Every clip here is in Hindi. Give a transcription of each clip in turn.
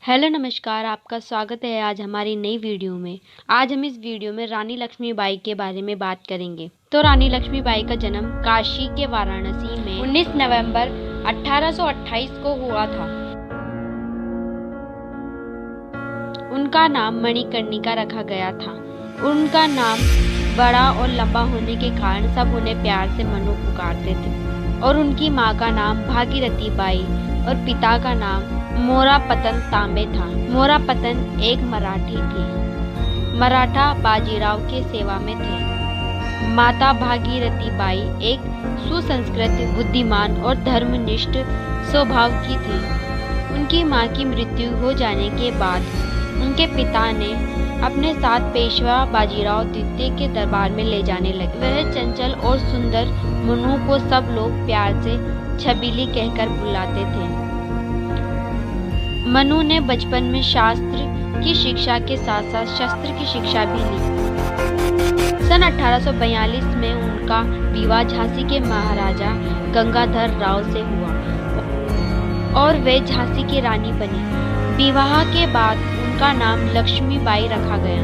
हेलो नमस्कार, आपका स्वागत है आज हमारी नई वीडियो में। आज हम इस वीडियो में रानी लक्ष्मीबाई के बारे में बात करेंगे। तो रानी लक्ष्मीबाई का जन्म काशी के वाराणसी में 19 नवंबर 1828 को हुआ था। उनका नाम मणिकर्णिका रखा गया था। उनका नाम बड़ा और लंबा होने के कारण सब उन्हें प्यार से मनु पुकारते थे। और उनकी माँ का नाम भागीरथी बाई और पिता का नाम मोरापतन तांबे था। मोरापतन एक मराठी थे। मराठा बाजीराव के सेवा में थे। माता भागीरथी बाई एक सुसंस्कृत, बुद्धिमान और धर्मनिष्ठ स्वभाव की थी। उनकी मां की मृत्यु हो जाने के बाद उनके पिता ने अपने साथ पेशवा बाजीराव द्वितीय के दरबार में ले जाने लगे। वह चंचल और सुंदर मनु को सब लोग प्यार से छबीली कहकर बुलाते थे। मनु ने बचपन में शास्त्र की शिक्षा के साथ साथ शस्त्र की शिक्षा भी ली। सन 1842 में उनका विवाह झांसी के महाराजा गंगाधर राव से हुआ और वे झांसी की रानी बनी। विवाह के बाद उनका नाम लक्ष्मीबाई रखा गया।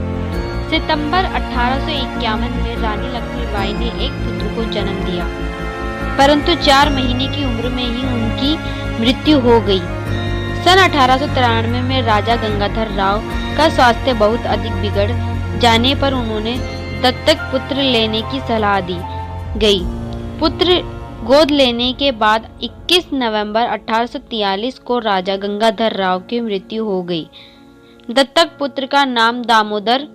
सितंबर 1851 में रानी लक्ष्मीबाई ने एक पुत्र को जन्म दिया, परंतु 4 महीने की उम्र में ही उनकी मृत्यु हो गई। सन 1893 में राजा गंगाधर राव का स्वास्थ्य बहुत अधिक बिगड़ जाने पर उन्होंने दत्तक पुत्र लेने की सलाह दी गई। पुत्र गोद लेने के बाद 21 नवंबर 1843 को राजा गंगाधर राव की मृत्यु हो गई। दत्तक पुत्र का नाम दामोदर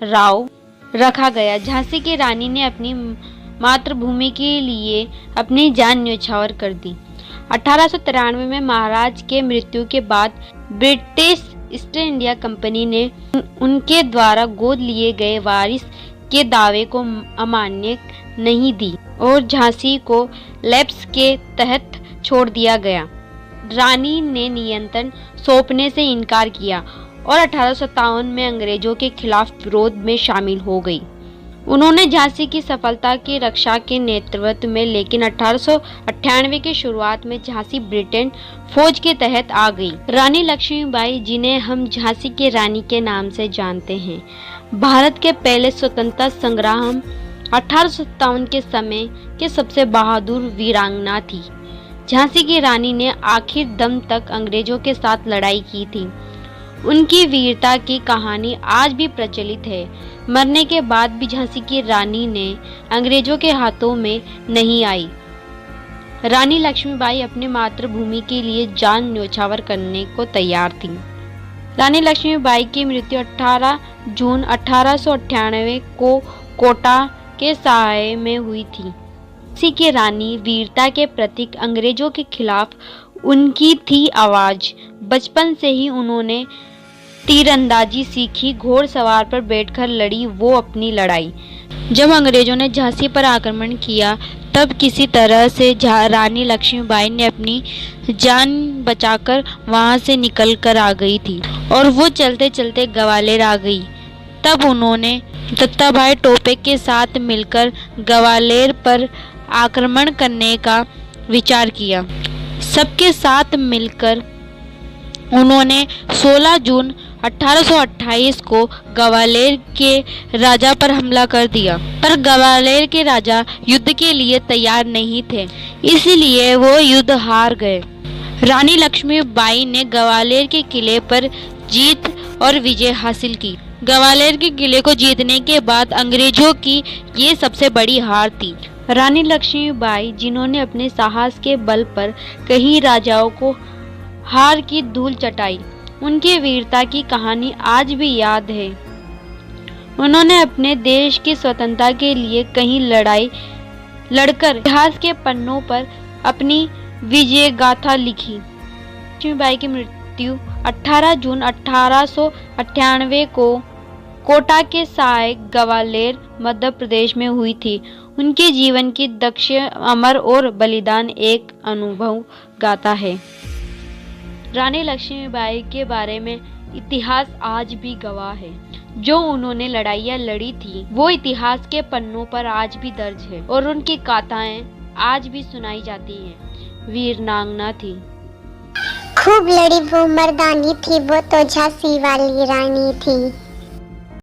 राव रखा गया। झांसी की रानी ने अपनी मातृभूमि के लिए अपनी जान न्यौछावर कर दी। 1893 में महाराज के मृत्यु के बाद ब्रिटिश ईस्ट इंडिया कंपनी ने उनके द्वारा गोद लिए गए वारिस के दावे को अमान्य नहीं दी और झांसी को लैप्स के तहत छोड़ दिया गया। रानी ने नियंत्रण सौंपने से इनकार किया और 1857 में अंग्रेजों के खिलाफ विरोध में शामिल हो गई। उन्होंने झांसी की सफलता की रक्षा के नेतृत्व में, लेकिन 1898 की शुरुआत में झांसी ब्रिटेन फौज के तहत आ गई। रानी लक्ष्मीबाई, जिन्हें हम झांसी की रानी के नाम से जानते हैं, भारत के पहले स्वतंत्रता संग्राम 1857 के समय के सबसे बहादुर वीरांगना थी। झांसी की रानी ने आखिर दम तक अंग्रेजों के साथ लड़ाई की थी। उनकी वीरता की कहानी आज भी प्रचलित है। मरने के बाद भी झांसी की रानी ने अंग्रेजों के हाथों में नहीं आई। रानी लक्ष्मीबाई अपनी मातृभूमि के लिए जान न्यौछावर करने को तैयार थी। रानी लक्ष्मीबाई की मृत्यु 18 जून 1898 को कोटा के साय में हुई थी। झांसी की रानी वीरता के प्रतीक, अंग्रेजों के खिलाफ उनकी थी आवाज। बचपन से ही उन्होंने तीरंदाजी सीखी, घोड़सवार पर बैठकर लड़ी वो अपनी लड़ाई। जब अंग्रेजों ने झांसी पर आक्रमण किया तब किसी तरह से रानी लक्ष्मीबाई ने अपनी जान बचाकर वहां से निकल कर आ गई थी और वो चलते चलते ग्वालियर आ गई। तब उन्होंने दत्ताभाई टोपे के साथ मिलकर ग्वालियर पर आक्रमण करने का विचार किया। सबके साथ मिलकर उन्होंने 16 जून 1828 को ग्वालियर के राजा पर हमला कर दिया, पर ग्वालियर के राजा युद्ध के लिए तैयार नहीं थे, इसलिए वो युद्ध हार गए। रानी लक्ष्मीबाई ने ग्वालियर के किले पर जीत और विजय हासिल की। ग्वालियर के किले को जीतने के बाद अंग्रेजों की ये सबसे बड़ी हार थी। रानी लक्ष्मीबाई, जिन्होंने अपने साहस के बल पर कई राजाओं को हार की धूल चटाई, उनकी वीरता की कहानी आज भी याद है। उन्होंने अपने देश की स्वतंत्रता के लिए कई लड़ाई लड़कर इतिहास के पन्नों पर अपनी विजय गाथा लिखी। लक्ष्मीबाई की मृत्यु 18 जून 1898 को कोटा के साय, ग्वालियर, मध्य प्रदेश में हुई थी। उनके जीवन की दक्ष, अमर और बलिदान एक अनुभव गाथा है। रानी लक्ष्मीबाई के बारे में इतिहास आज भी गवाह है। जो उन्होंने लड़ाइयाँ लड़ी थी वो इतिहास के पन्नों पर आज भी दर्ज है और उनकी गाथाएं आज भी सुनाई जाती हैं। वीरांगना थी। खूब लड़ी वो मर्दानी थी, वो तो झांसी वाली रानी थी।